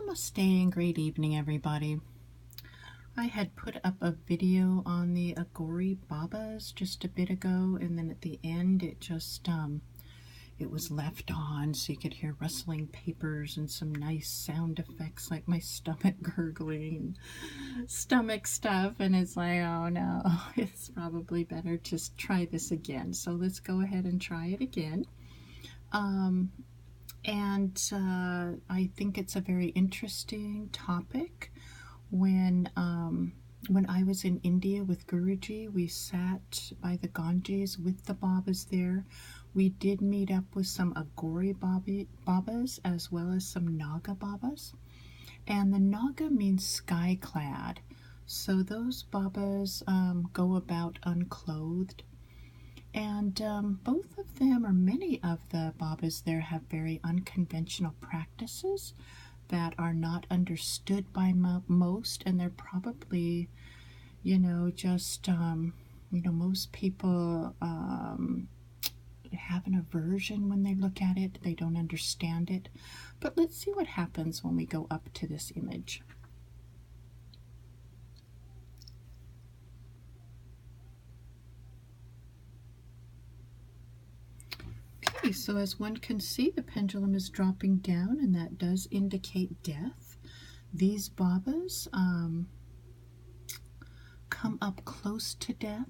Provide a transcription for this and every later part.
Namaste and great evening, everybody. I had put up a video on the Aghori Babas just a bit ago, and then at the end it was left on so you could hear rustling papers and some nice sound effects like my stomach gurgling and stomach stuff, and it's like, oh no, it's probably better to try this again. So let's go ahead and try it again. I think it's a very interesting topic. When I was in India with Guruji, we sat by the Ganges with the Babas there. We did meet up with some Aghori Babas as well as some Naga Babas. And the Naga means sky-clad. So those Babas go about unclothed. And both of them, or many of the Babas there, have very unconventional practices that are not understood by most, and they're probably, most people have an aversion when they look at it. They don't understand it. But let's see what happens when we go up to this image. Okay, so as one can see, the pendulum is dropping down, and that does indicate death. These Babas come up close to death.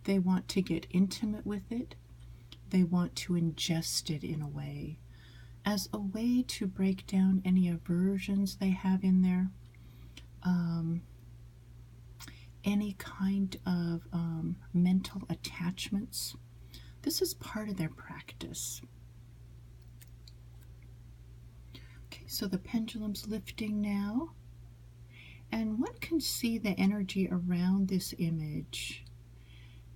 They want to get intimate with it. They want to ingest it in a way, as a way to break down any aversions they have in there, any kind of mental attachments. This is part of their practice. Okay, so the pendulum's lifting now, and one can see the energy around this image.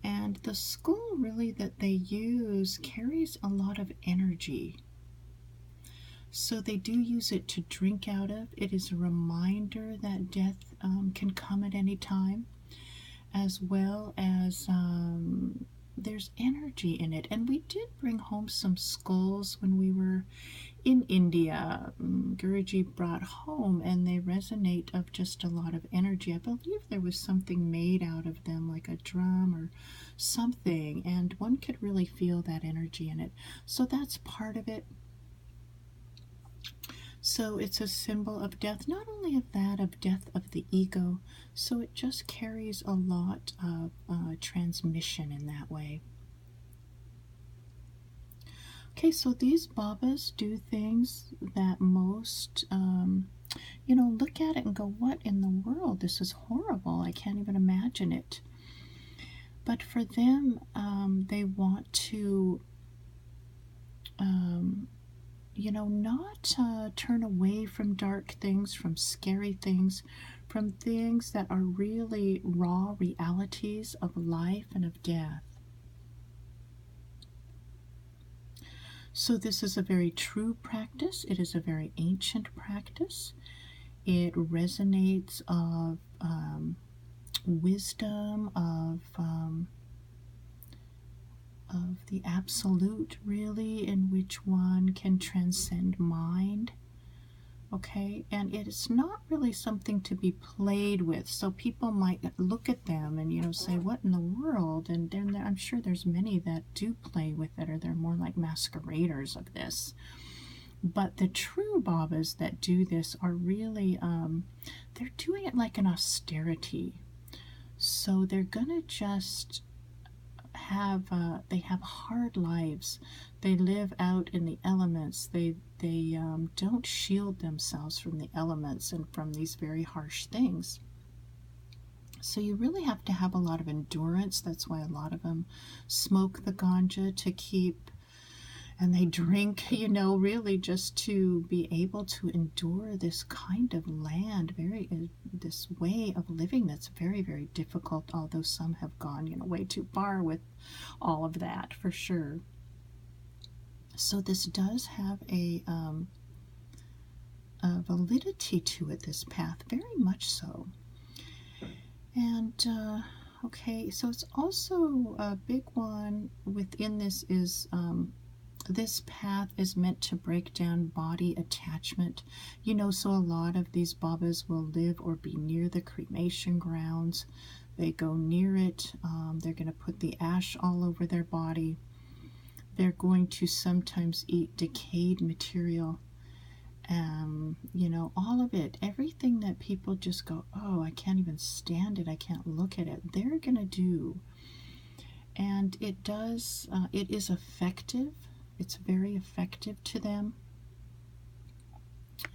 And the skull really that they use carries a lot of energy. So they do use it to drink out of. It is a reminder that death can come at any time, as well as there's energy in it. And we did bring home some skulls when we were in India. Guruji brought home, and they resonate of just a lot of energy. I believe there was something made out of them, like a drum or something, and one could really feel that energy in it. So that's part of it. So it's a symbol of death, not only of that, of death of the ego. So it just carries a lot of transmission in that way. Okay, so these Babas do things that most, look at it and go, what in the world? This is horrible. I can't even imagine it. But for them, they want to not turn away from dark things, from scary things, from things that are really raw realities of life and of death. So this is a very true practice. It is a very ancient practice. It resonates of wisdom, of the absolute, really, in which one can transcend mind. Okay, and it's not really something to be played with. So people might look at them and say, what in the world? And then I'm sure there's many that do play with it, or they're more like masqueraders of this. But the true Babas that do this are really, they're doing it like an austerity. So they're gonna just have, they have hard lives. They live out in the elements. They don't shield themselves from the elements and from these very harsh things. So you really have to have a lot of endurance. That's why a lot of them smoke the ganja to keep, and they drink, really just to be able to endure this kind of land, this way of living that's very, very difficult, although some have gone, way too far with all of that, for sure. So this does have a validity to it, this path, very much so. And okay, so it's also a big one within this is This path is meant to break down body attachment. You know, so a lot of these Babas will live or be near the cremation grounds. They go near it. They're going to put the ash all over their body. They're going to sometimes eat decayed material. You know, all of it, everything that people just go, oh, I can't even stand it, I can't look at it, they're going to do. And it does, it is effective. It's very effective to them.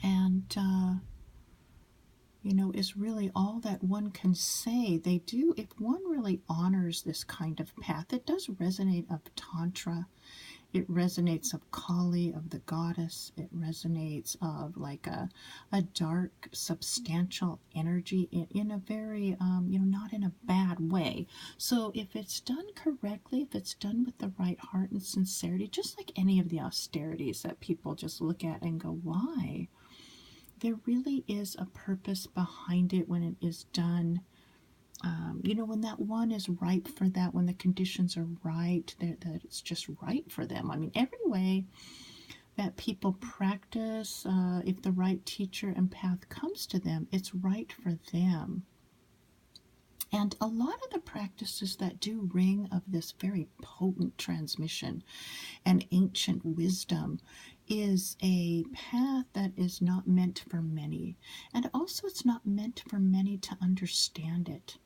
And, you know, is really all that one can say. They do, if one really honors this kind of path, it does resonate of Tantra. It resonates of Kali, of the goddess. It resonates of like a dark, substantial energy in a very, you know, not in a bad way. So if it's done correctly, if it's done with the right heart and sincerity, just like any of the austerities that people just look at and go, why? There really is a purpose behind it when it is done. You know, when that one is ripe for that, when the conditions are right, that it's just right for them. I mean, every way that people practice, if the right teacher and path comes to them, it's right for them. And a lot of the practices that do ring of this very potent transmission and ancient wisdom is a path that is not meant for many. And also it's not meant for many to understand it.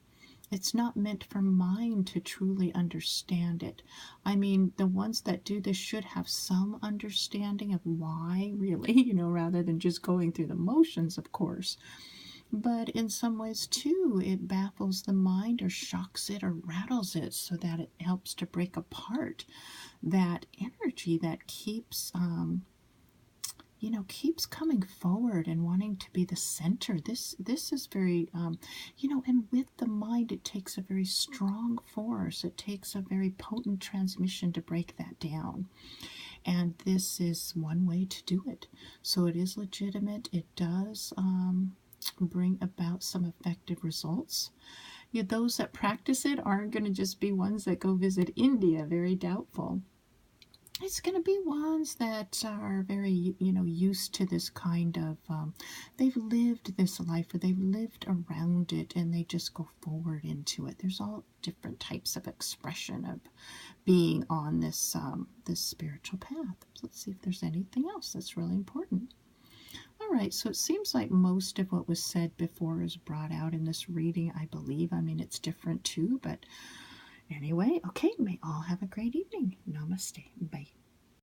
It's not meant for mind to truly understand it. I mean, the ones that do this should have some understanding of why, really, you know, rather than just going through the motions, of course. But in some ways, too, it baffles the mind or shocks it or rattles it so that it helps to break apart that energy that keeps you know, keeps coming forward and wanting to be the center. This is very, you know, and with the mind, it takes a very strong force. It takes a very potent transmission to break that down. And this is one way to do it. So it is legitimate. It does bring about some effective results. Yet those that practice it aren't going to just be ones that go visit India. Very doubtful. It's going to be ones that are very, you know, used to this kind of, they've lived this life, or they've lived around it, and they just go forward into it. There's all different types of expression of being on this, this spiritual path. So let's see if there's anything else that's really important. All right, so it seems like most of what was said before is brought out in this reading, I believe. I mean, it's different too, but anyway, okay, may all have a great evening. Namaste. Bye.